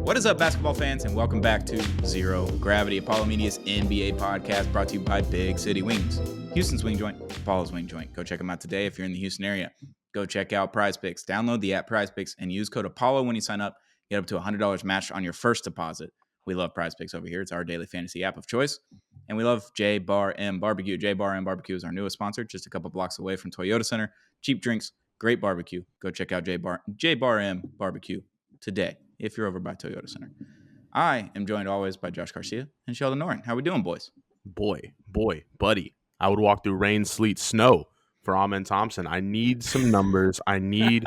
What is up, basketball fans, and welcome back to Zero Gravity, Apollo Media's NBA podcast brought to you by Big City Wings. Houston's Wing Joint, Apollo's Wing Joint. Go check them out today if you're in the Houston area. Go check out Prize Picks. Download the app Prize Picks and use code Apollo when you sign up. Get up to $100 matched on your first deposit. We love Prize Picks over here. It's our daily fantasy app of choice. And we love J-Bar M Barbecue. J-Bar M Barbecue is our newest sponsor, just a couple blocks away from Toyota Center. Cheap drinks, great barbecue. Go check out J-Bar M Barbecue today if you're over by Toyota Center. I am joined always by Josh Garcia and Sheldon Noren. How we doing, boys? Boy, buddy. I would walk through rain, sleet, snow for Amen Thompson. I need some numbers. I need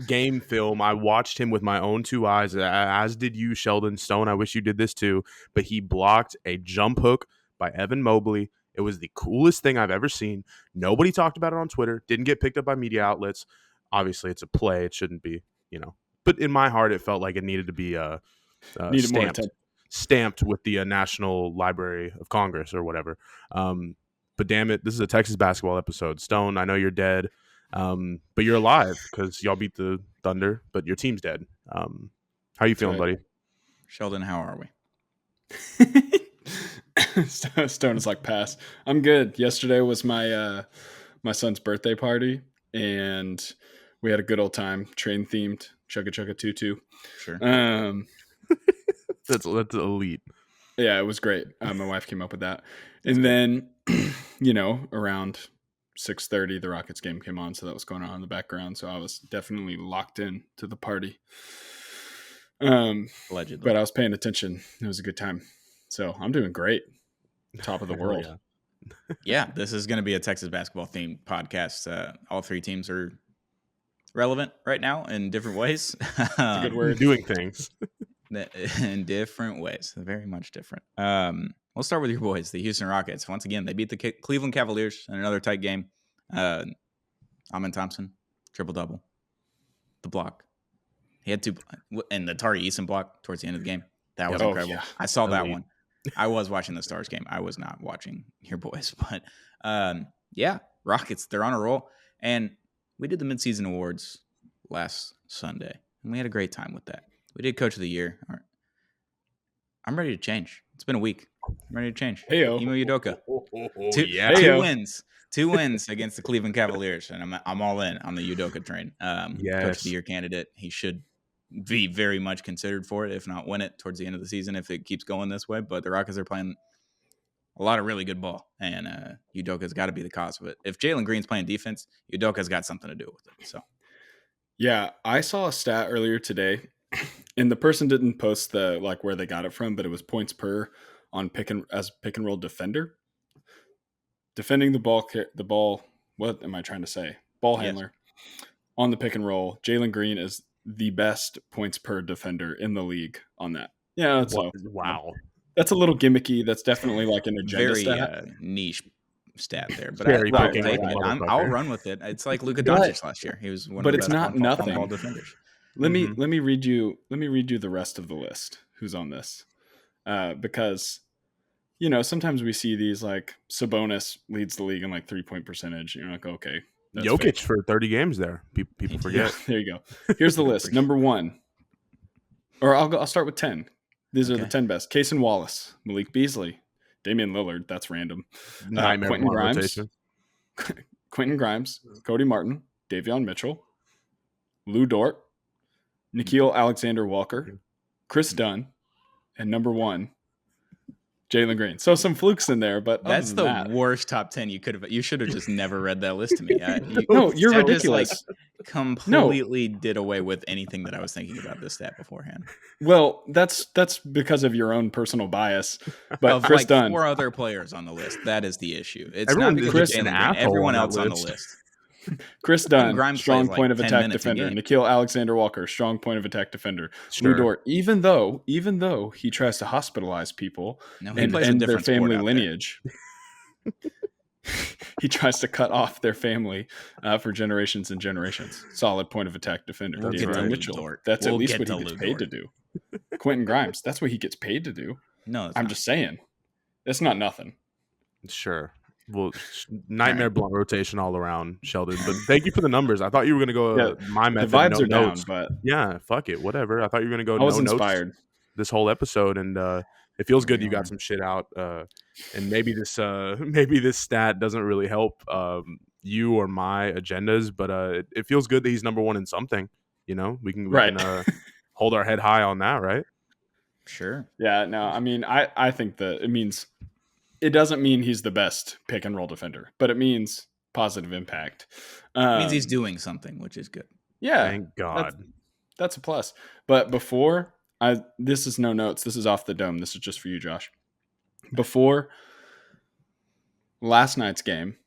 game film. I watched him with my own two eyes, as did you, Sheldon Stone. I wish you did this too. But he blocked a jump hook by Evan Mobley. It was the coolest thing I've ever seen. Nobody talked about it on Twitter. Didn't get picked up by media outlets. Obviously, it's a play. It shouldn't be, But in my heart, it felt like it needed to be stamped with the National Library of Congress or whatever. But damn it, this is a Texas basketball episode. Stone, I know you're dead, but you're alive because y'all beat the Thunder, but your team's dead. How you feeling, buddy? Sheldon, how are we? Stone is like, pass. I'm good. Yesterday was my son's birthday party, and we had a good old time. Train themed, chugga chugga tutu. Sure. That's elite. Yeah, it was great. My wife came up with that, and then around 6:30, the Rockets game came on, so that was going on in the background. So I was definitely locked in to the party. Allegedly, but I was paying attention. It was a good time. So I'm doing great. Top of the world. Yeah, this is going to be a Texas basketball themed podcast. All three teams are relevant right now in different ways. That's a good word. Doing things in different ways, very much different. We'll start with your boys, the Houston Rockets. Once again, they beat the Cleveland Cavaliers in another tight game. Amen Thompson, triple-double. The block. He had two, and the Tari Eason block towards the end of the game. That was incredible. Yeah. I saw that one. I was watching the Stars game. I was not watching your boys. But, Rockets, they're on a roll. And we did the midseason awards last Sunday, and we had a great time with that. We did Coach of the Year. I'm ready to change. It's been a week. I'm ready to change. Heyo. Imo Udoka. Two wins against the Cleveland Cavaliers, and I'm all in on the Udoka train. Yes. Coach of the Year candidate. He should be very much considered for it, if not win it towards the end of the season if it keeps going this way. But the Rockets are playing a lot of really good ball, and Udoka's got to be the cause of it. If Jalen Green's playing defense, Udoka's got something to do with it. So, yeah, I saw a stat earlier today, and the person didn't post the where they got it from, but it was points per on pick and roll defender, defending the ball. What am I trying to say? Ball handler on the pick and roll. Jalen Green is the best points per defender in the league on that. Yeah, wow. That's a little gimmicky. That's definitely like an agenda very stat. Niche stat there, but I'll run with it. It's like Luka Doncic last year. He was one of the best ball defenders. Let me read you the rest of the list. Who's on this? Because sometimes we see these like Sabonis leads the league in like 3-point percentage. You're like, okay, Jokic fake. For 30 games there. People forget. Yeah, there you go. Here's the list. Number 1, or I'll start with 10. These are the 10 best. Cason Wallace, Malik Beasley, Damian Lillard. That's random. Quentin Grimes, Cody Martin, Davion Mitchell, Lou Dort, Nickeil Alexander-Walker, Chris Dunn, and number 1, Jalen Green. So some flukes in there, but that's the worst top 10 you could have. You should have just never read that list to me. You're ridiculous. Just, completely did away with anything that I was thinking about this stat beforehand. Well, that's because of your own personal bias. But of Chris Dunn, 4 other players on the list. That is the issue. It's everyone, not because of Jalen Green. Everyone else on the list. Chris Dunn, strong point of attack defender. Nickeil Alexander-Walker, strong point of attack defender. Lou Dort, even though he tries to hospitalize people and their family lineage, he tries to cut off their family for generations and generations. Solid point of attack defender. Davion Mitchell, that's at least what he gets paid to do. Quentin Grimes, that's what he gets paid to do. No, I'm just saying, it's not nothing. Sure. Well, nightmare blunt rotation all around, Sheldon. But thank you for the numbers. I thought you were gonna go my The method, vibes no are notes. down, but Yeah, fuck it, whatever. I thought you were gonna go I was no notes inspired. this whole episode, and it feels good We you got are. some shit out. And maybe this maybe this stat doesn't really help you or my agendas, but it feels good that he's number one in something. You know, we can hold our head high on that, right? Sure. Yeah, no, I mean, I think that it doesn't mean he's the best pick and roll defender, but it means positive impact. It means he's doing something, which is good. Yeah, Thank God. that's a plus. But this is no notes. This is off the dome. This is just for you, Josh. Before last night's game,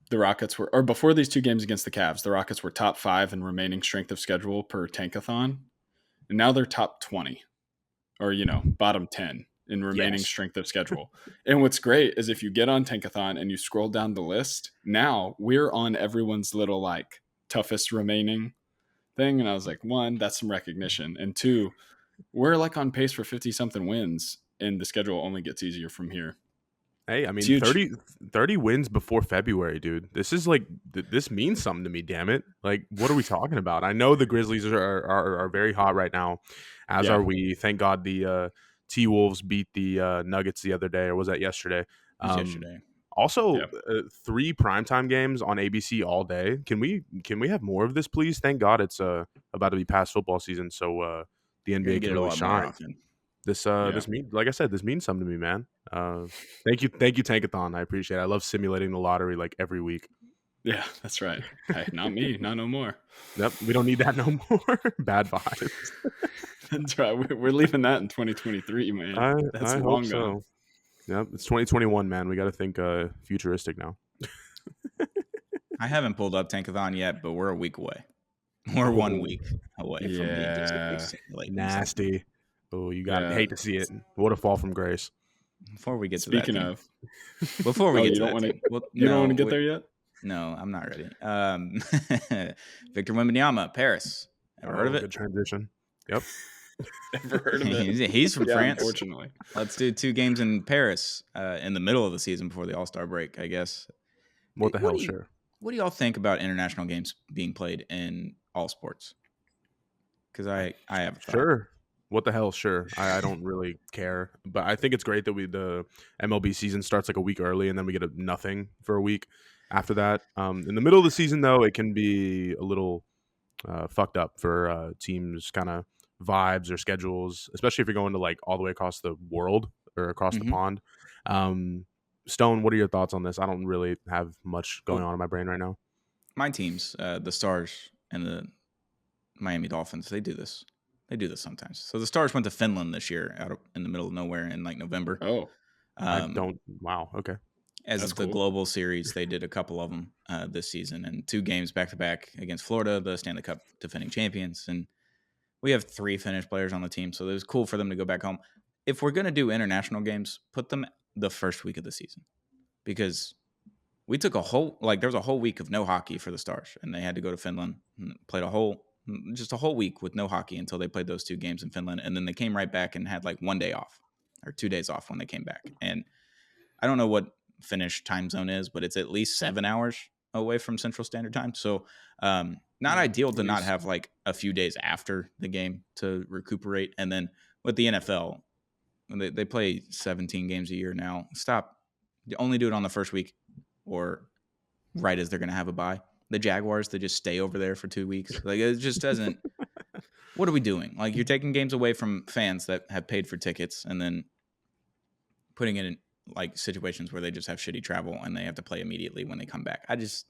before these two games against the Cavs, the Rockets were top 5 in remaining strength of schedule per tankathon, and now they're top 20, or bottom 10 in remaining strength of schedule. And what's great is if you get on Tankathon and you scroll down the list, now we're on everyone's little like toughest remaining thing. And I was like, 1, that's some recognition. And 2, we're like on pace for 50 something wins, and the schedule only gets easier from here. Hey, I mean, 30 wins before February, dude. This is like, this means something to me, damn it. Like, what are we talking about? I know the Grizzlies are very hot right now, as are we. Thank God the T-Wolves beat the Nuggets the other day, or was that yesterday? Yesterday. Also, 3 primetime games on ABC all day. Can we have more of this, please? Thank God it's about to be past football season, so the NBA can really shine. This like I said, this means something to me, man. Thank you, Tankathon. I appreciate it. I love simulating the lottery like every week. Yeah, that's right. Hey, not me, not no more. Yep, we don't need that no more. Bad vibes. That's right. We're leaving that in 2023, man. That's long hope gone. So. Yep, it's 2021, man. We got to think futuristic now. I haven't pulled up Tankathon yet, but we're a week away. We're 1 week away from being just nasty. Oh, you got hate to see it. What a fall from grace. Before we get to Speaking that, of, before we get to that, you don't want to get there yet. No, I'm not ready. Victor Wembanyama, Paris. Ever heard of it? Good transition. Yep. Never heard of it. He's from France. Unfortunately, let's do 2 games in Paris in the middle of the season before the All-Star break, I guess. What the hell, sure. What do y'all think about international games being played in all sports? Because I have a thought. Sure. What the hell? Sure. I don't really care, but I think it's great that the MLB season starts like a week early, and then we get nothing for a week after that. In the middle of the season, though, it can be a little fucked up for teams' kind of vibes or schedules, especially if you're going to like all the way across the world or across the pond. Stone, what are your thoughts on this? I don't really have much going on in my brain right now. My teams, the Stars and the Miami Dolphins, they do this. They do this sometimes. So the Stars went to Finland this year, out in the middle of nowhere in like November. Oh, I don't. Wow. Okay. As the global series, they did a couple of them this season, and 2 games back to back against Florida, the Stanley Cup defending champions. And we have 3 Finnish players on the team, so it was cool for them to go back home. If we're going to do international games, put them the first week of the season, because we took there was a whole week of no hockey for the Stars, and they had to go to Finland and played a whole week with no hockey until they played those 2 games in Finland. And then they came right back and had like 1 day off or 2 days off when they came back. And I don't know what Finnish time zone is, but it's at least 7 hours away from Central Standard Time. So not ideal to not have like a few days after the game to recuperate. And then with the NFL, they play 17 games a year now. Only do it on the first week or right as they're going to have a bye. The Jaguars, they just stay over there for 2 weeks. Like, it just doesn't. What are we doing? Like, you're taking games away from fans that have paid for tickets and then putting it in like situations where they just have shitty travel and they have to play immediately when they come back. If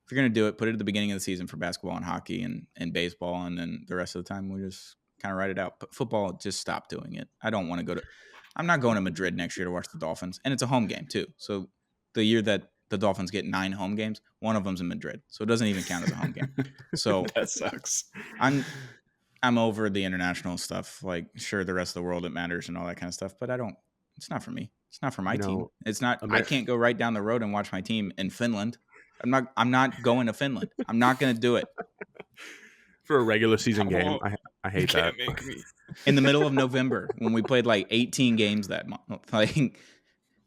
you're going to do it, put it at the beginning of the season for basketball and hockey and baseball. And then the rest of the time, we just kind of write it out. But football, just stop doing it. I'm not going to Madrid next year to watch the Dolphins. And it's a home game too. So the year that the Dolphins get 9 home games, one of them's in Madrid. So it doesn't even count as a home game. So that sucks. I'm over the international stuff. Like, sure, the rest of the world, it matters and all that kind of stuff. But it's not for me. It's not for my team. It's not. I can't go right down the road and watch my team in Finland. I'm not going to Finland. I'm not going to do it. For a regular season game, I hate that. In the middle of November, when we played like 18 games that month. Like,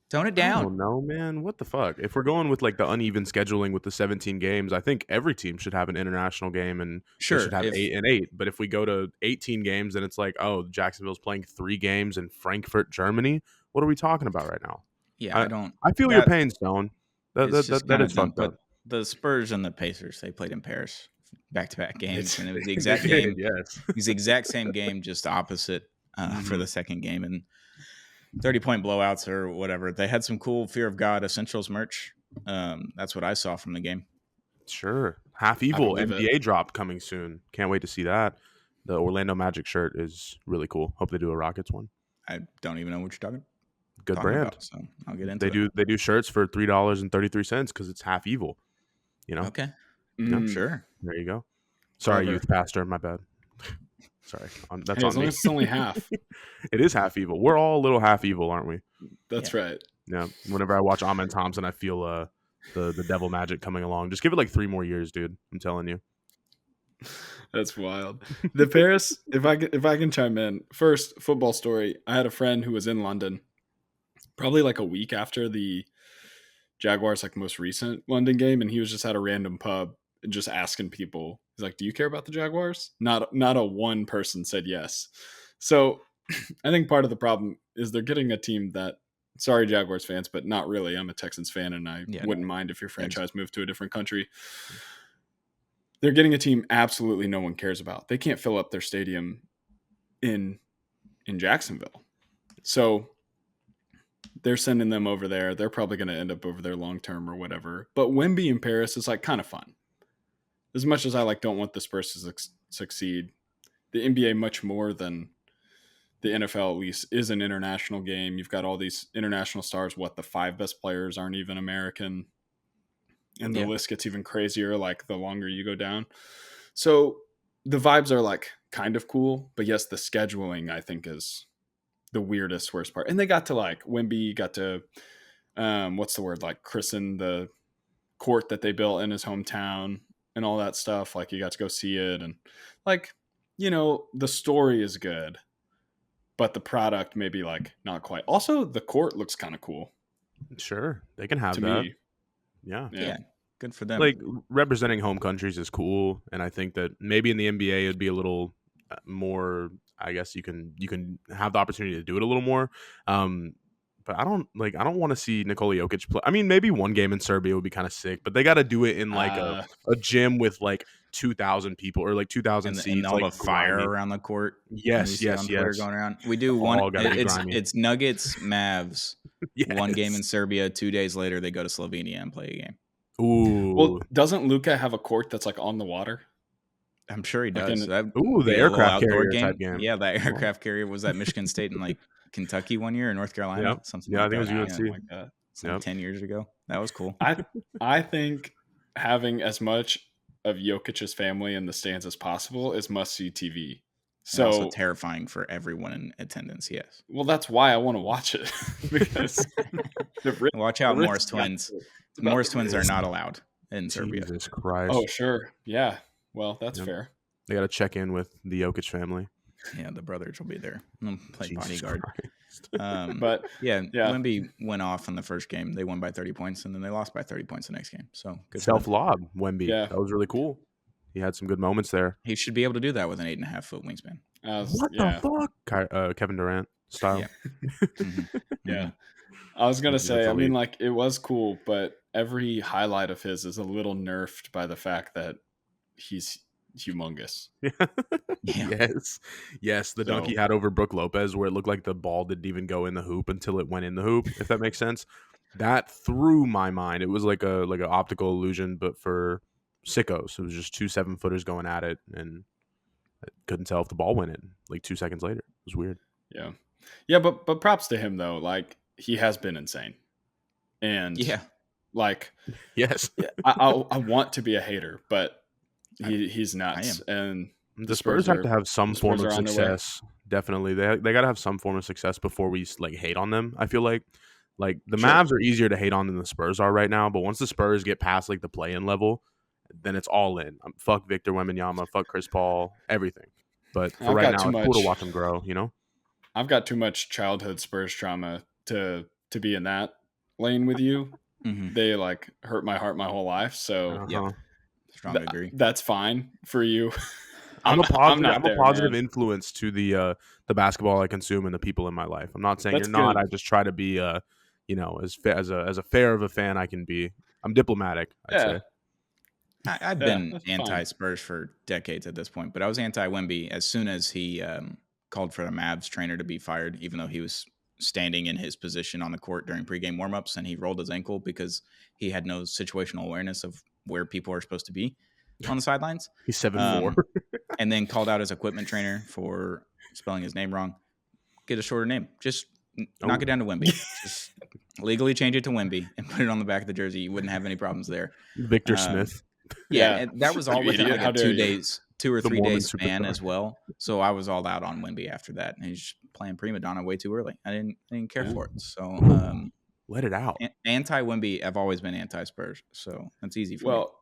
Tone it I down. don't know, man. What the fuck? If we're going with like the uneven scheduling with the 17 games, I think every team should have an international game and they Sure. should have 8 and 8. But if we go to 18 games, then it's like, oh, Jacksonville's playing 3 games in Frankfurt, Germany. What are we talking about right now? Yeah, I don't. I feel your pain, Stone. It's just That kind is of dumb. fucked up. But the Spurs and the Pacers, they played in Paris back-to-back games, and it was the exact They did, game. yes. It was the exact same game, just opposite for the second game, and 30-point blowouts or whatever. They had some cool Fear of God Essentials merch. That's what I saw from the game. Sure. Half Evil NBA drop coming soon. Can't wait to see that. The Orlando Magic shirt is really cool. Hope they do a Rockets one. I don't even know what you're talking Good brand. about, so I'll get into it. They do shirts for $3.33 because it's Half Evil. You know? Okay. Sure. There you go. Sorry, youth pastor. My bad. Sorry. That's on as long me. as it's only half. It is half evil. We're all a little half evil, aren't we? That's right. Yeah. Whenever I watch Amen Thompson, I feel the devil magic coming along. Just give it like 3 more years, dude. I'm telling you. That's wild. The Paris, if I can chime in. First, football story. I had a friend who was in London probably like a week after the Jaguars like most recent London game, and he was just at a random pub and just asking people. He's like, "Do you care about the Jaguars?" Not a one person said yes. So I think part of the problem is they're getting a team that, sorry Jaguars fans, but not really. I'm a Texans fan, and I wouldn't mind if your franchise moved to a different country. They're getting a team absolutely no one cares about. They can't fill up their stadium in Jacksonville. So they're sending them over there. They're probably going to end up over there long term or whatever. But Wemby in Paris is like kind of fun. As much as I don't want the Spurs to succeed, the NBA much more than the NFL at least is an international game. You've got all these international stars. The 5 best players aren't even American. And the list gets even crazier like the longer you go down. So the vibes are like kind of cool, but yes, the scheduling I think is the worst part. And they got to like Wemby got to christen the court that they built in his hometown and all that stuff. Like you got to go see it, and like, the story is good, but the product maybe like not quite. Also, the court looks kind of cool. Sure, they can have to that. Me. Yeah. Good for them. Like representing home countries is cool, and I think that maybe in the NBA it'd be a little more. I guess you can have the opportunity to do it a little more. But I don't want to see Nikola Jokic play. I mean, maybe one game in Serbia would be kind of sick, but they got to do it in like a gym with like 2,000 people or like 2,000 seats, and all like the fire around the court. Yes. Going around. We do one. It's Nuggets, Mavs. One game in Serbia. 2 days later, they go to Slovenia and play a game. Ooh. Well, doesn't Luka have a court that's like on the water? I'm sure he does. The aircraft carrier type game. Yeah, that aircraft carrier was at Michigan State and like Kentucky one year or North Carolina. Yep. Something. Yeah, like I think it was UNC. Like that. Like 10 years ago. That was cool. I think having as much of Jokic's family in the stands as possible is must-see TV. So also terrifying for everyone in attendance. Yes. Well, that's why I want to watch it because watch out, Morris twins. Morris twins are not allowed in Serbia. Jesus Christ! Oh, sure, yeah. Well, that's fair. They got to check in with the Jokic family. Yeah, the brothers will be there. They'll play bodyguard. But yeah, Wemby went off in the first game. They won by 30 points, and then they lost by 30 points the next game. So good self-lob, Wemby. Yeah. That was really cool. He had some good moments there. He should be able to do that with an 8.5-foot wingspan. What the fuck? Kevin Durant style. Yeah. Yeah. I was going to say, I mean, like, it was cool, but every highlight of his is a little nerfed by the fact that he's humongous. Yes. The dunk he had over Brook Lopez where it looked like the ball didn't even go in the hoop until it went in the hoop, if that makes sense. That threw my mind. It was like an optical illusion, but for sickos. It was just 2 7-footers going at it, and I couldn't tell if the ball went in like 2 seconds later. It was weird. Yeah, but props to him though. Like, he has been insane. And like, yes, I want to be a hater, but he's nuts. And the Spurs have to have some form of success. Definitely, they got to have some form of success before we like hate on them. I feel like the Mavs are easier to hate on than the Spurs are right now. But once the Spurs get past like the play-in level, then it's all in. Fuck Victor Wembanyama, fuck Chris Paul, everything. But for right now, it's cool to watch them grow. You know, I've got too much childhood Spurs trauma to to be in that lane with you. Mhm. They like hurt my heart my whole life. So Yep. Strong agree. that's fine for you. I'm a positive. not I'm a there, positive man. influence to the basketball I consume and the people in my life. I'm not saying That's you're not. good. I just try to be, as a fair of a fan I can be. I'm diplomatic, I'd say. I've Yeah, been that's fine. anti-Spurs for decades at this point, but I was anti-Wemby as soon as he called for the Mavs trainer to be fired, even though he was standing in his position on the court during pregame warmups and he rolled his ankle because he had no situational awareness of where people are supposed to be on the sidelines. He's 7'4", and then called out his equipment trainer for spelling his name wrong. Get a shorter name. Just knock it down to Wemby. Just legally change it to Wemby and put it on the back of the jersey. You wouldn't have any problems there. Victor Smith. Yeah, and that was all You within idiot. like How a dare you. 2 or The 3 Mormon day span superstar. as well. So I was all out on Wemby after that. And he's playing prima donna way too early. I didn't care for it. So Let it out. anti-Wemby, I've always been anti-Spurs. So that's easy for me. Well,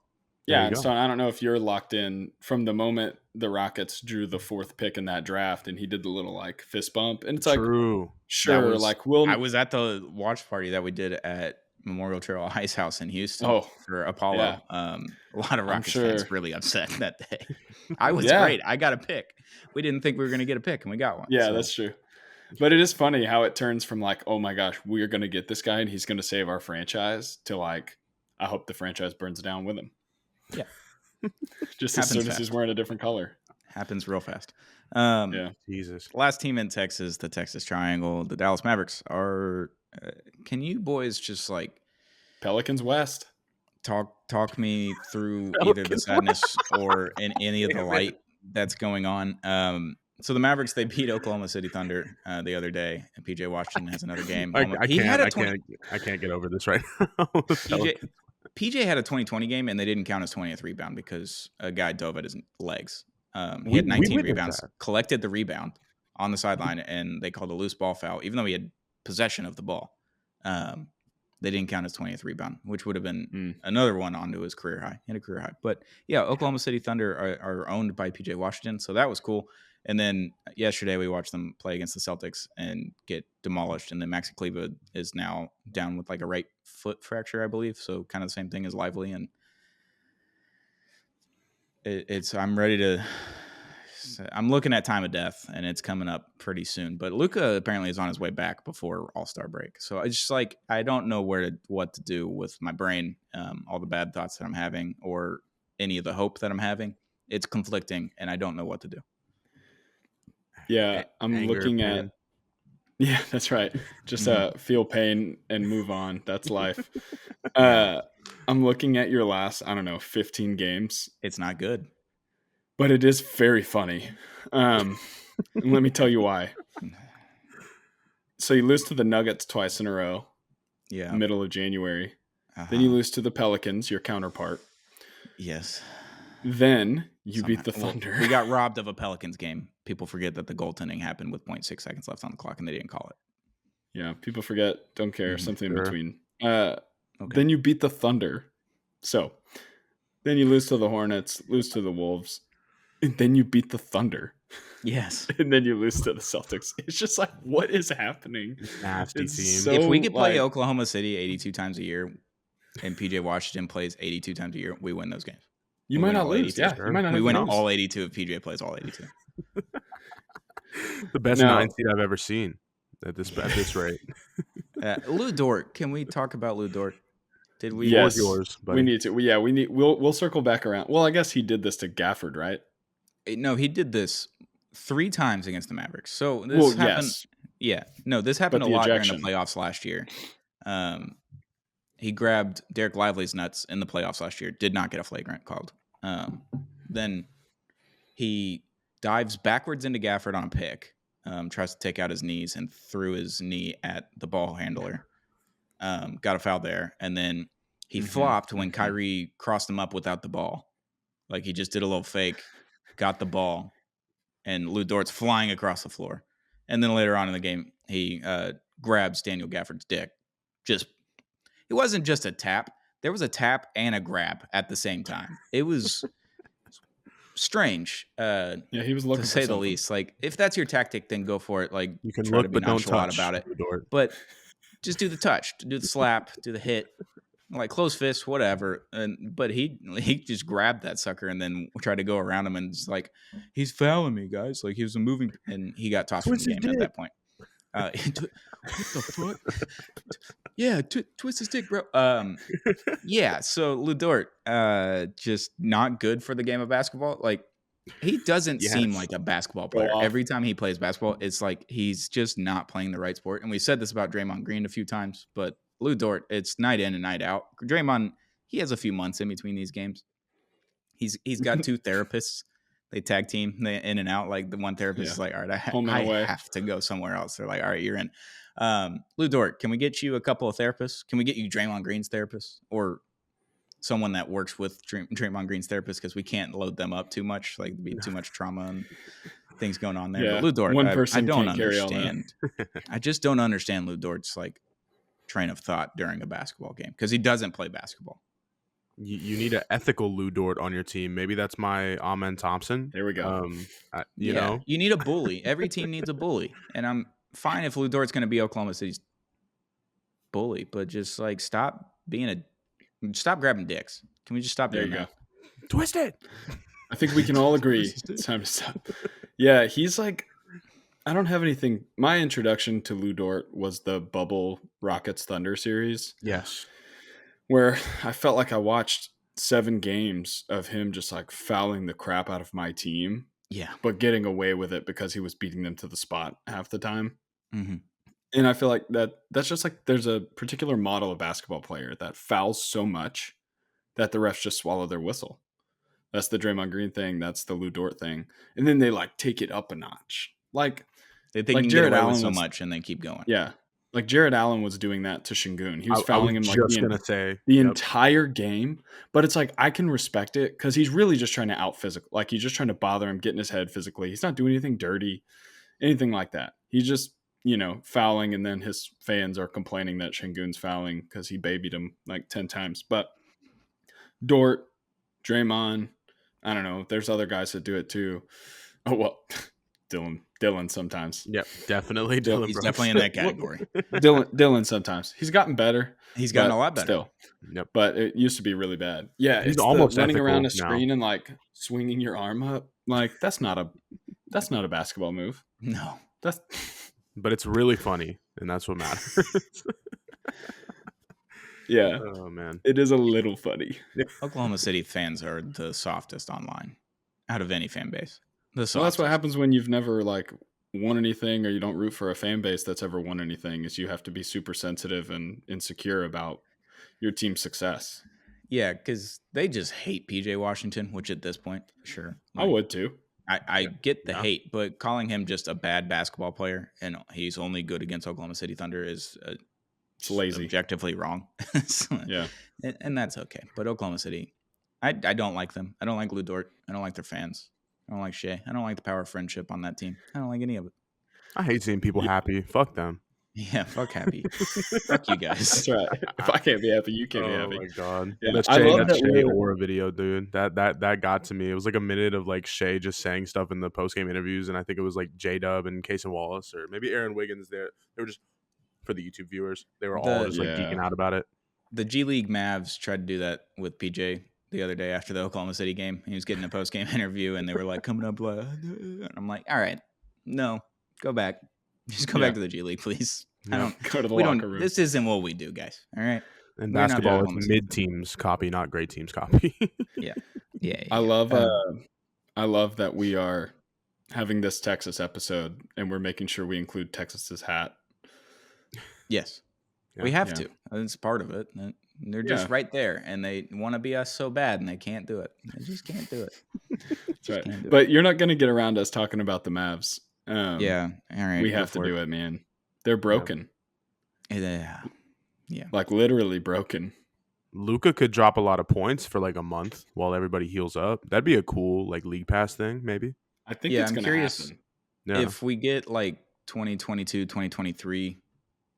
There yeah, you and go. Stone, I don't know if you're locked in from the moment the Rockets drew the 4th pick in that draft and he did the little like fist bump. And it's like, True. sure, was- like we'll I was at the watch party that we did at Memorial Trail Ice House in Houston Oh, for Apollo. yeah. A lot of Rockets sure. fans really upset that day. I was Yeah. great. I got a pick. We didn't think we were going to get a pick, and we got one. Yeah, So, that's true. But it is funny how it turns from like, oh my gosh, we're going to get this guy and he's going to save our franchise to like, I hope the franchise burns down with him. Yeah. Just as Happens soon as fast. he's wearing a different color. happens real fast. Yeah. Jesus. Last team in Texas, the Texas Triangle, the Dallas Mavericks are. Can you boys just like Pelicans West. talk me through either the sadness or in any of the light that's going on? So the Mavericks, they beat Oklahoma City Thunder the other day, and PJ Washington has another game. I can't get over this right now. PJ had a 20-20 game, and they didn't count his 20th rebound because a guy dove at his legs. He We had 19 witnessed rebounds, that. collected the rebound on the sideline, and they called a loose ball foul, even though he had possession of the ball. They didn't count his 20th rebound, which would have been another one onto his career high. He had a career high. But, yeah, Oklahoma City Thunder are owned by PJ Washington, so that was cool. And then yesterday we watched them play against the Celtics and get demolished. And then Maxi Kleber is now down with like a right foot fracture, I believe. So kind of the same thing as Lively. And I'm looking at time of death, and it's coming up pretty soon. But Luka apparently is on his way back before All-Star break. So I just like, I don't know what to do with my brain, all the bad thoughts that I'm having or any of the hope that I'm having. It's conflicting, and I don't know what to do. Yeah, I'm Anger, looking pain. at. Yeah, that's right. Just feel pain and move on. That's life. I'm looking at your last, 15 games. It's not good. But it is very funny. And let me tell you why. So you lose to the Nuggets twice in a row. Yeah. Middle of January. Uh-huh. Then you lose to the Pelicans, your counterpart. Yes. Then you beat the Thunder. Well, we got robbed of a Pelicans game. People forget that the goaltending happened with 0.6 seconds left on the clock, and they didn't call it. Yeah, people forget, don't care, something in between. Okay. Then you beat the Thunder. So then you lose to the Hornets, lose to the Wolves, and then you beat the Thunder. Yes. And then you lose to the Celtics. It's just like, what is happening? Nasty It's team. so, If we could play like- Oklahoma City 82 times a year and PJ Washington plays 82 times a year, we win those games. You We might win not all lose. 82. Yeah, Sure. you might not We have win to lose. all 82 if PJ plays all 82. The best No. 9 seed I've ever seen at this rate. Lou Dort. Can we talk about Lou Dort? Did we? Yes. Yours, buddy. We need to. We'll circle back around. Well, I guess he did this to Gafford, right? No, he did this 3 times against the Mavericks. So this happened. Yes. Yeah. No, this happened But a the lot ejection. during the playoffs last year. He grabbed Derek Lively's nuts in the playoffs last year. Did not get a flagrant called. Then he dives backwards into Gafford on a pick. Tries to take out his knees and threw his knee at the ball handler. Got a foul there. And then he flopped when Kyrie crossed him up without the ball. Like he just did a little fake, got the ball, and Lou Dort's flying across the floor. And then later on in the game, he grabs Daniel Gafford's dick. It wasn't just a tap. There was a tap and a grab at the same time. It was strange, Yeah, he was looking to for say the something. least. Like, if that's your tactic, then go for it. Like, You can try look, to be but don't nonchalant touch. about it. Dort. But just do the touch, do the slap, do the hit, like close fist, whatever. But he just grabbed that sucker and then tried to go around him and it's like, he's fouling me, guys. Like he was a moving, and he got tossed from the game at that point. What the fuck? Yeah, twist his dick, bro. Yeah. So Lu Dort, just not good for the game of basketball. Like he doesn't seem like a basketball player. Every time he plays basketball, it's like he's just not playing the right sport. And we said this about Draymond Green a few times, but Lu Dort, it's night in and night out. Draymond, he has a few months in between these games. He's got two therapists. They tag team in and out. Like the one therapist is like, all right, I have to go somewhere else. They're like, all right, you're in. Lu Dort, can we get you a couple of therapists? Can we get you Draymond Green's therapist or someone that works with Draymond Green's therapist? Because we can't load them up too much. Like there'd be too much trauma and things going on there. Yeah, but Lu Dort, one person I don't can't carry all understand. I just don't understand Lu Dort's like train of thought during a basketball game because he doesn't play basketball. You need an ethical Lu Dort on your team. Maybe that's my Amen Thompson. There we go. You know, you need a bully. Every team needs a bully, and I'm fine if Lu Dort's going to be Oklahoma City's bully, but just like stop grabbing dicks. Can we just stop doing that? Twist it. I think we can all agree it's time to stop. Yeah, he's like, I don't have anything. My introduction to Lu Dort was the Bubble Rockets Thunder series. Yes. Where I felt like I watched 7 games of him just like fouling the crap out of my team. Yeah. But getting away with it because he was beating them to the spot half the time. Mm-hmm. And I feel like that's just like there's a particular model of basketball player that fouls so much that the refs just swallow their whistle. That's the Draymond Green thing. That's the Lu Dort thing. And then they like take it up a notch. Like they think like Jared Allen so much and they keep going. Yeah. Like Jared Allen was doing that to Şengün. He was fouling him like the entire game. But it's like I can respect it because he's really just trying to out physical. Like he's just trying to bother him, get in his head physically. He's not doing anything dirty, anything like that. He's just, fouling, and then his fans are complaining that Şengün's fouling because he babied him like 10 times. But Dort, Draymond, I don't know. There's other guys that do it too. Oh, well, Dylan sometimes. Yep, definitely Dylan. He's definitely in that category. Dylan sometimes. He's gotten better. He's gotten a lot better. Still. Yep. But it used to be really bad. Yeah, he's almost running around a screen and like swinging your arm up. Like that's not a basketball move. No. But it's really funny, and that's what matters. Yeah. Oh man. It is a little funny. Oklahoma City fans are the softest online out of any fan base. Well, that's what happens when you've never like won anything or you don't root for a fan base that's ever won anything, is you have to be super sensitive and insecure about your team's success. Yeah, because they just hate PJ Washington, which at this point, sure. I would too. I get the hate, but calling him just a bad basketball player and he's only good against Oklahoma City Thunder is it's lazy, objectively wrong. So, yeah, and that's okay. But Oklahoma City, I don't like them. I don't like Lu Dort. I don't like their fans. I don't like Shea. I don't like the power of friendship on that team. I don't like any of it. I hate seeing people happy. Fuck them. Yeah, fuck happy. Fuck you guys. That's right. If I can't be happy, you can't be happy. Oh my god. Yeah. That Shea Aura video, dude. That got to me. It was like a minute of like Shea just saying stuff in the post-game interviews, and I think it was like J-Dub and Casey Wallace or maybe Aaron Wiggins there. They were just, for the YouTube viewers, they were all just like geeking out about it. The G League Mavs tried to do that with PJ the other day after the Oklahoma City game. He was getting a post-game interview, and they were like coming up like, and I'm like, all right, no, go back. Just go back to the G League, please. I don't go to the locker room. This isn't what we do, guys. All right. And basketball is mid-teams copy, not great teams copy. Yeah. I love that we are having this Texas episode, and we're making sure we include Texas's hat. Yes, we have to. It's part of it. They're just right there, and they want to be us so bad, and they can't do it. They just can't do it. That's right. But you're not going to get around us talking about the Mavs. Yeah. All right. We have to do it, man. They're broken. Yeah. Like literally broken. Luka could drop a lot of points for like a month while everybody heals up. That'd be a cool like league pass thing, maybe. I think it's going to happen. Yeah. If we get like 2022, 2023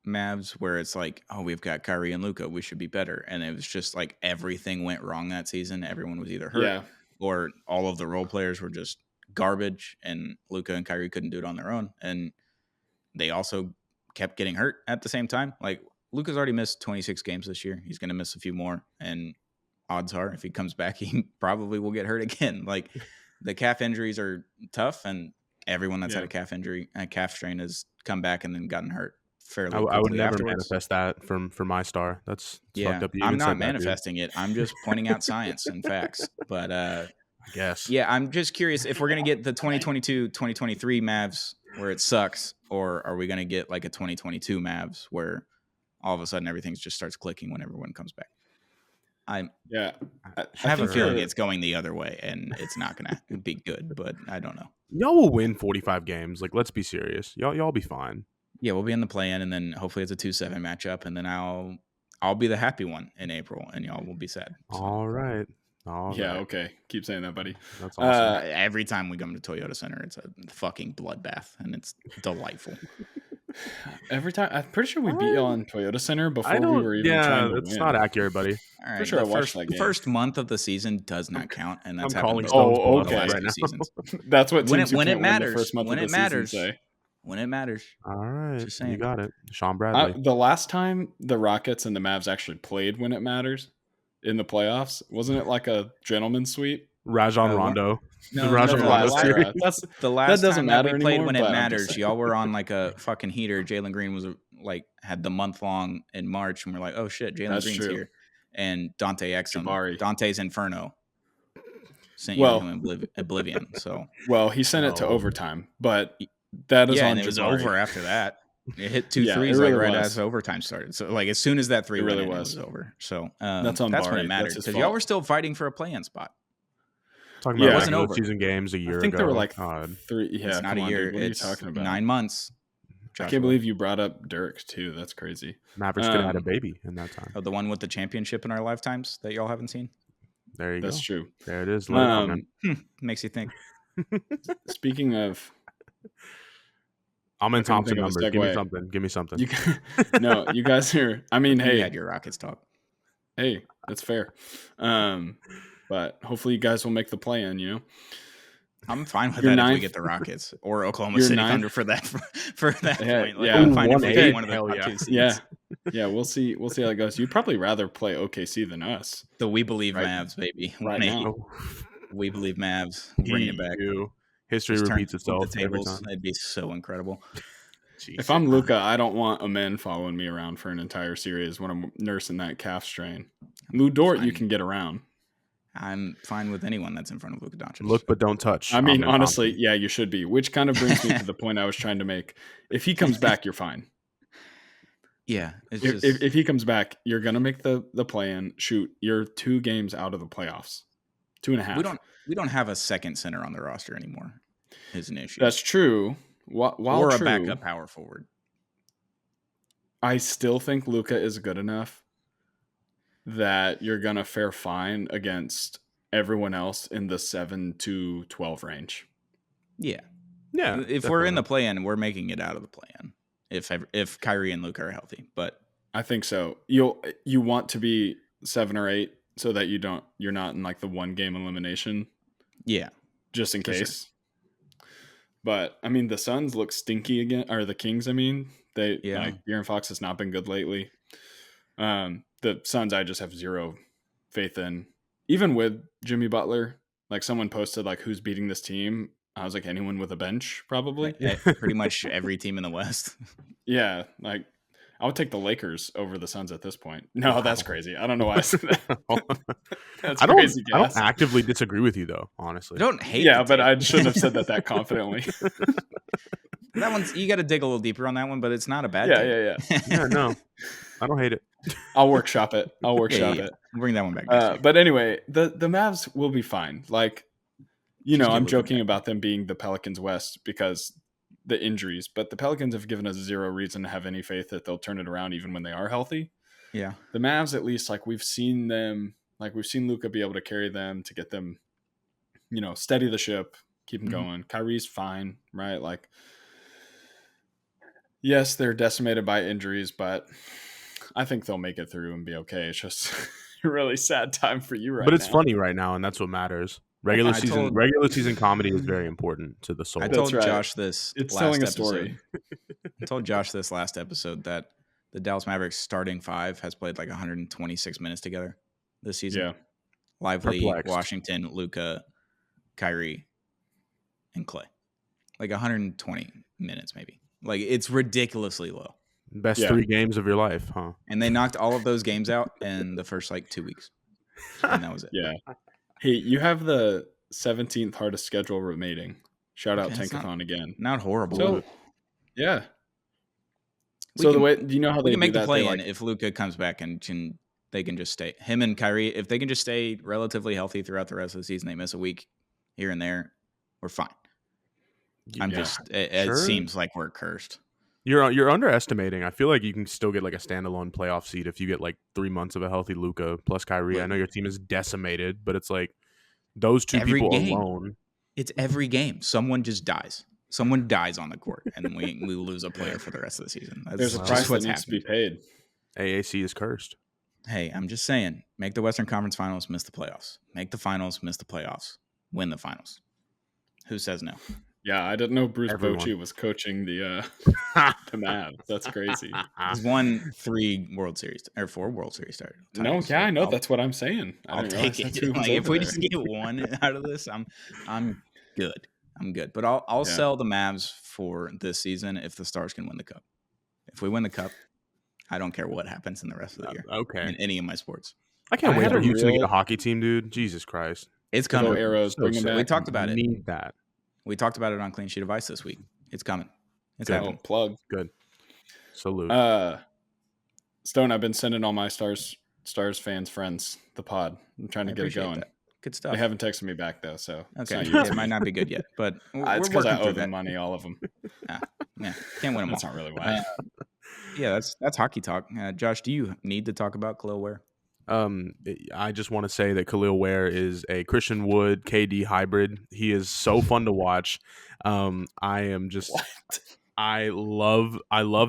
Mavs where it's like, oh, we've got Kyrie and Luka, we should be better. And it was just like everything went wrong that season. Everyone was either hurt or all of the role players were just garbage, and Luka and Kyrie couldn't do it on their own. And they also kept getting hurt at the same time. Like Luka's already missed 26 games this year. He's going to miss a few more, and odds are if he comes back, he probably will get hurt again. Like the calf injuries are tough, and everyone that's had a calf injury, a calf strain, has come back and then gotten hurt fairly quickly. I would never afterwards. manifest that for my star. That's fucked up. I'm not manifesting it. I'm just pointing out science and facts. But I guess. Yeah, I'm just curious if we're going to get the 2022-2023 Mavs where it sucks, or are we going to get like a 2022 Mavs where all of a sudden everything just starts clicking when everyone comes back? I have a feeling it's going the other way, and it's not going to be good, but I don't know. Y'all will win 45 games. Like, let's be serious. Y'all be fine. Yeah, we'll be in the play-in, and then hopefully it's a 2-7 matchup, and then I'll be the happy one in April, and y'all will be sad. So. All right. Okay. Keep saying that, buddy. That's awesome. Every time we come to Toyota Center, it's a fucking bloodbath, and it's delightful. Every time, I'm pretty sure we beat you on Toyota Center before we were even trying to win. That's not accurate, buddy. All right, pretty sure I watched that game. The first month of the season does not count, and that's happened okay. the last 2 seasons. That's what when teams it matters. The first month when of it the matters. season say. When it matters. All right, Just saying. you got it, Sean Bradley. The last time the Rockets and the Mavs actually played when it matters in the playoffs, wasn't it like a gentleman's sweep? Rajon Rondo. No, Rajon Rondo series. That's the last that doesn't time matter that we played anymore, when it but I'm matters. just Y'all were on like a fucking heater. Jalen Green was had the month long in March, and we're like, oh shit, Jalen Green's true. here, and Dante Exum, Jabari. Dante's Inferno, sent you to oblivion. So he sent it to overtime, but that is on and it was Jabari. over after that. It hit 2 threes really right was. as overtime started. So like as soon as that three really went in, was. it was over. So that's on that's Bari. when it mattered because y'all were still fighting for a play-in spot. Talking about wasn't regular over. season games a year ago. I think there were like God. 3. Yeah, it's not a year. Dude, what it's are you talking about? 9 months. I can't believe you brought up Dirk too. That's crazy. Mavericks could have had a baby in that time. Oh, the one with the championship in our lifetimes that y'all haven't seen. There you go. That's true. There it is. Makes you think. Speaking of, Amen Thompson think of a numbers. Give me something. You guys are. I mean, hey, you had your Rockets talk. Hey, that's fair. But hopefully you guys will make the play-in. You know, I'm fine with You're that ninth. if we get the Rockets or Oklahoma You're City ninth. Thunder for that point. Like, yeah. I'm fine if Ooh, we 1-8. get one of the Hell top yeah. 2 seeds. Yeah. We'll see how it goes. You'd probably rather play OKC than us. The We Believe Right. Mavs, baby. Right Maybe. now. We Believe Mavs. Bring it back. History Just repeats flip itself the every tables. time. It'd be so incredible. If I'm Luka, I don't want a man following me around for an entire series when I'm nursing that calf strain. Lou Dort, you can get around. I'm fine with anyone that's in front of Luka Doncic. Look, but don't touch. I mean, Amen honestly, Thompson. yeah, you should be. Which kind of brings me to the point I was trying to make. If he comes back, you're fine. Yeah. It's If he comes back, you're gonna make the play-in. Shoot, you're 2 games out of the playoffs. 2.5. We don't have a second center on the roster anymore. Is an issue. That's true. While or a true, backup power forward. I still think Luka is good enough that you're gonna fare fine against everyone else in the 7 to 12 range. Yeah. Yeah. If we're in the play-in, we're making it out of the play-in. If Kyrie and Luka are healthy, but I think so. You want to be 7 or 8 so that you're not in like the 1 game elimination. Yeah. Just in For case. Sure. But I mean, the Suns look stinky again, or the Kings. I mean, De'Aaron Fox has not been good lately. The Suns, I just have zero faith in. Even with Jimmy Butler, like someone posted, like who's beating this team. I was like, anyone with a bench, probably. Pretty much every team in the West. Yeah, like I would take the Lakers over the Suns at this point. No, that's crazy. I don't know why I said that. That's crazy. I don't actively disagree with you, though. Honestly, I don't hate. Yeah, but I shouldn't have said that confidently. That one's you got to dig a little deeper on that one, but it's not a bad. Yeah. Yeah, no, I don't hate it. I'll workshop it. it. I'll bring that one back. But anyway, the Mavs will be fine. Like, I'm joking about them being the Pelicans West because the injuries, but the Pelicans have given us zero reason to have any faith that they'll turn it around even when they are healthy. Yeah. The Mavs, at least, like we've seen them, like we've seen Luka be able to carry them to get them, steady the ship, keep them going. Kyrie's fine, right? Like, yes, they're decimated by injuries, but I think they'll make it through and be okay. It's just a really sad time for you right now. But it's funny right now, and that's what matters. Regular season comedy is very important to the soul. I told Josh this. It's last telling a episode. story. I told Josh this last episode that the Dallas Mavericks starting five has played like 126 minutes together this season. Yeah. Lively, Perplexed. Washington, Luka, Kyrie, and Clay. Like 120 minutes maybe. Like it's ridiculously low. Best Yeah. 3 games of your life, huh? And they knocked all of those games out in the first like 2 weeks. And that was it. Yeah. Hey, you have the 17th hardest schedule remaining. Shout out Okay, it's Tankathon again. Not horrible. So, yeah. We So can- the way, do you know how we they can make do the that? play They in if Luka comes back and they can just stay. Him and Kyrie, if they can just stay relatively healthy throughout the rest of the season, they miss a week here and there, we're fine. It Sure. seems like we're cursed. You're underestimating. I feel like you can still get like a standalone playoff seed if you get like 3 months of a healthy Luka plus Kyrie. I know your team is decimated, but it's like those two Every people game. alone. It's every game. Someone just dies. Someone dies on the court, and we lose a player for the rest of the season. That's there's a just price that what's needs to be happening. paid. AAC is cursed. Hey, I'm just saying, make the Western Conference Finals, miss the playoffs. Make the finals, miss the playoffs. Win the finals. Who says no? Yeah, I didn't know Bruce Everyone. Bochy was coaching the Mavs. That's crazy. He's won 3 World Series or 4 World Series titles. No, yeah, I know. That's what I'm saying. I I'll didn't take realize that's it. who was Like, if over we there. just get one out of this, I'm good. I'm good. But I'll sell the Mavs for this season if the Stars can win the cup. If we win the cup, I don't care what happens in the rest of the year Okay. in any of my sports. I can't I wait had for a Houston to get real- a hockey team, dude. Jesus Christ. It's Go coming. Arrows, bring them sad. back. We talked about it. Need that. We talked about it on Clean Sheet of Ice this week. It's coming. It's Good. happening. Plug. Good. Salute. Stone, I've been sending all my Stars fans friends the pod. I'm trying to I get it appreciate going. that. Good stuff. They haven't texted me back though, so it's Okay, not it might not be good yet, but we're it's because working I owe through them that. money, all of them. Yeah, can't win them That's all. not really why. Yeah, that's hockey talk. Josh, do you need to talk about Khalil Ware? I just want to say that Khalil Ware is a Christian Wood KD hybrid. He is so fun to watch. I love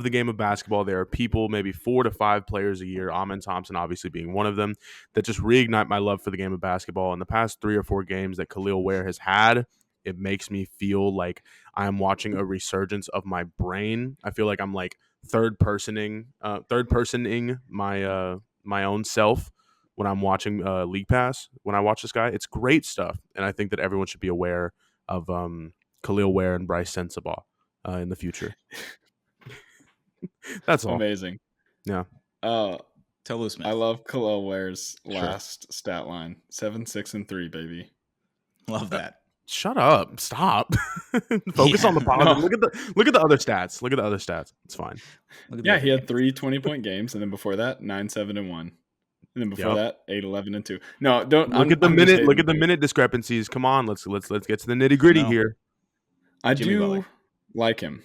the game of basketball. There are people, maybe 4 to 5 players a year, Amen Thompson obviously being one of them, that just reignite my love for the game of basketball. In the past 3 or 4 games that Khalil Ware has had, it makes me feel like I am watching a resurgence of my brain. I feel like I'm like third personing my own self when I'm watching League Pass. When I watch this guy, it's great stuff, and I think that everyone should be aware of Khalil Ware and Bryce Sensabaugh in the future. That's all. Amazing. Yeah. Tell Lou Smith. I love Khalil Ware's last stat line: 7, 6, and 3, baby. Love that. Shut up. Stop. Focus on the positive. No. Look at the other stats. Look at the other stats. It's fine. Look at Yeah, the he other had 3 20-point games, and then before that, 9, 7, and 1. And then before Yep. that, 8, 11, and 2. No, don't Look at the minute discrepancies. Come on, let's get to the nitty gritty No. here. I Jimmy do Butler. like him.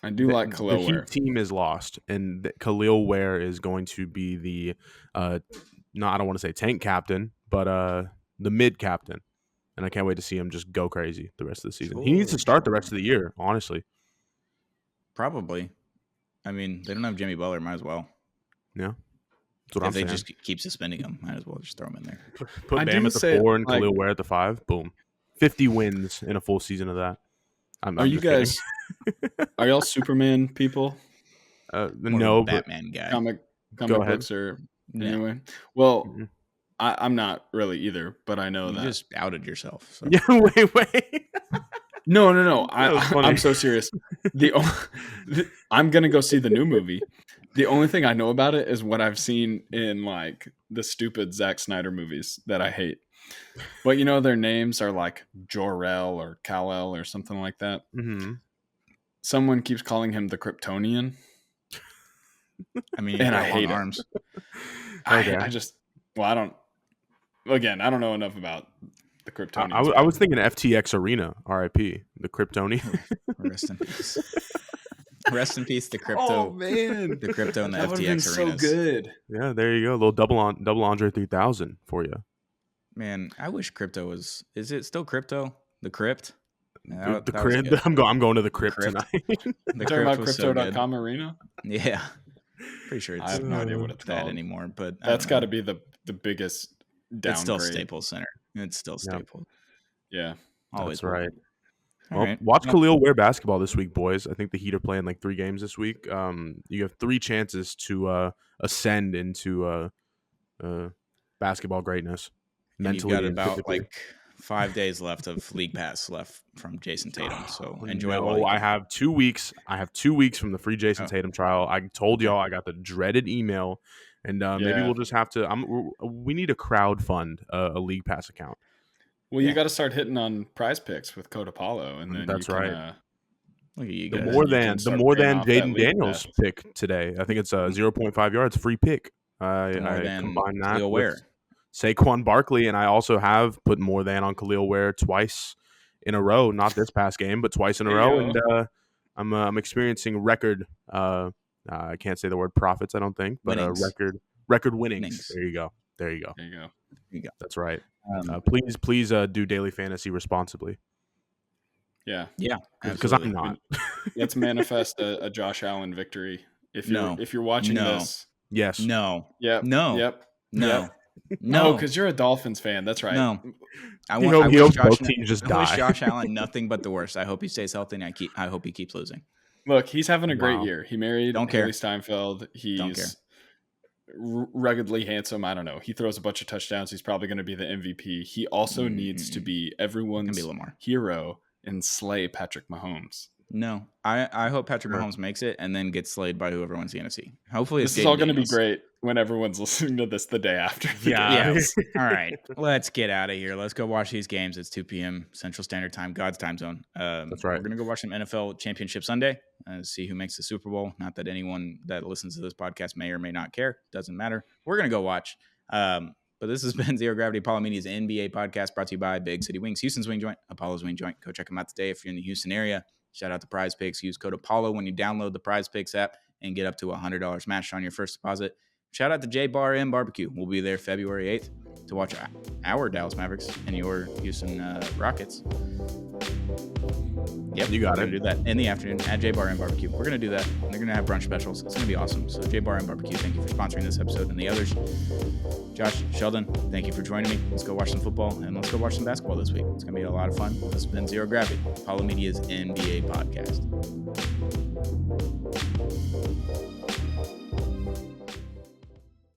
I do like The Khalil Ware. Heat team is lost, and Khalil Ware is going to be the I don't want to say tank captain, but the mid captain. And I can't wait to see him just go crazy the rest of the season. He needs to start the rest of the year, honestly. Probably. I mean, they don't have Jimmy Butler. Might as well. Yeah. That's what If I'm they saying. just keep suspending him, might as well just throw him in there. Put I Bam do at the say, 4 and like- Khalil Ware at the 5. Boom. 50 wins in a full season of that. Are you guys? Are y'all Superman people? More of a No, but Batman guy. Comic Go ahead. books or No. anyway? Well, Mhm. I'm not really either, but I know You that. just outed yourself. So. yeah, wait. No. That was funny. I'm so serious. I'm gonna go see the new movie. The only thing I know about it is what I've seen in like the stupid Zack Snyder movies that I hate. But you know their names are like Jor-El or Kal-El or something like that. Mm-hmm. Someone keeps calling him the Kryptonian. I mean, And he's I got long hate it. arms. Okay. I don't. Again, I don't know enough about the Kryptonians. I was thinking FTX Arena, RIP, the Kryptonian. Rest in peace. Rest in peace, the crypto. Oh man, The crypto and the that would have been FTX so arenas. good. Yeah, there you go. A little double Andre 3000 for you. Man, I wish crypto was. Is it still crypto? The crypt. Yeah, The that was crypt. good. I'm going to the crypt crypt. tonight. The Talking crypt about was so good. Crypto.com arena. Yeah, pretty sure I it's have no idea what it's that called. anymore. But That's got to be the biggest downgrade. It's still Staples Center. It's still Yeah. Staples. Yeah. Always That's right. All Well, right. watch Well, Khalil wear basketball this week, boys. I think the Heat are playing like 3 games this week. You have 3 chances to ascend into basketball greatness, and you've mentally got and about physically. like 5 days left of league pass left from Jason Tatum. So enjoy it No, while you I can. have 2 weeks. I have 2 weeks from the free Jason Oh. Tatum trial. I told y'all I got the dreaded email, and maybe Yeah. we'll just have to. We need to crowd fund a league pass account. Well, Yeah. you got to start hitting on Prize Picks with Code Apollo, and then That's you can, right. Look at you The guys. then more you can than start paying off that Jaden league Daniels pass. pick today. I think it's 0.5 yards free pick. More I than combine that Khalil with Ware. Saquon Barkley, and I also have put more than on Khalil Ware twice in a row. Not this past game, but twice in a row, and I'm experiencing record. I can't say the word profits, I don't think, but Winnings. record winnings. Winnings. There you go. There you go. That's right. Um, Please do daily fantasy responsibly, Yeah. yeah, because I'm absolutely. not. Let's manifest a Josh Allen victory. If No. you're watching No. this, Yes. No. yep, No. yep, No. yep. No. Oh, because you're a Dolphins fan. That's right. No. I He wish hopes Josh, both teams just I wish die. Josh Allen nothing but the worst. I hope he stays healthy, and I hope he keeps losing. Look, he's having a great Wow. year. He married Don't care. Haley Steinfeld. Don't care. He's ruggedly handsome. I don't know. He throws a bunch of touchdowns. He's probably going to be the MVP. He also needs to be Can everyone's be a little more. hero and slay Patrick Mahomes. No, I hope Patrick Mahomes makes it and then gets slayed by whoever wins the NFC. Hopefully, it's This is all Jaden going to be Daniels. great when everyone's listening to this the day after. the Yeah. game. All right, let's get out of here. Let's go watch these games. It's 2 p.m. Central Standard Time, God's time zone. That's right. We're gonna go watch some NFL Championship Sunday. See who makes the Super Bowl. Not that anyone that listens to this podcast may or may not care. Doesn't matter. We're gonna go watch. But this has been Zero Gravity, Apollo Media's NBA podcast, brought to you by Big City Wings, Houston's Wing Joint, Apollo's Wing Joint. Go check them out today if you're in the Houston area. Shout out to Prize Picks. Use code Apollo when you download the Prize Picks app and get up to $100 matched on your first deposit. Shout out to J Bar and Barbecue. We'll be there February 8th to watch our Dallas Mavericks and your Houston Rockets. Yep, You got we're it. gonna do that in the afternoon at J Bar and Barbecue. We're gonna do that. They're gonna have brunch specials. It's gonna be awesome. So J Bar and Barbecue, thank you for sponsoring this episode and the others. Josh, Sheldon, thank you for joining me. Let's go watch some football and let's go watch some basketball this week. It's gonna be a lot of fun. This has been Zero Gravity, Apollo Media's NBA podcast.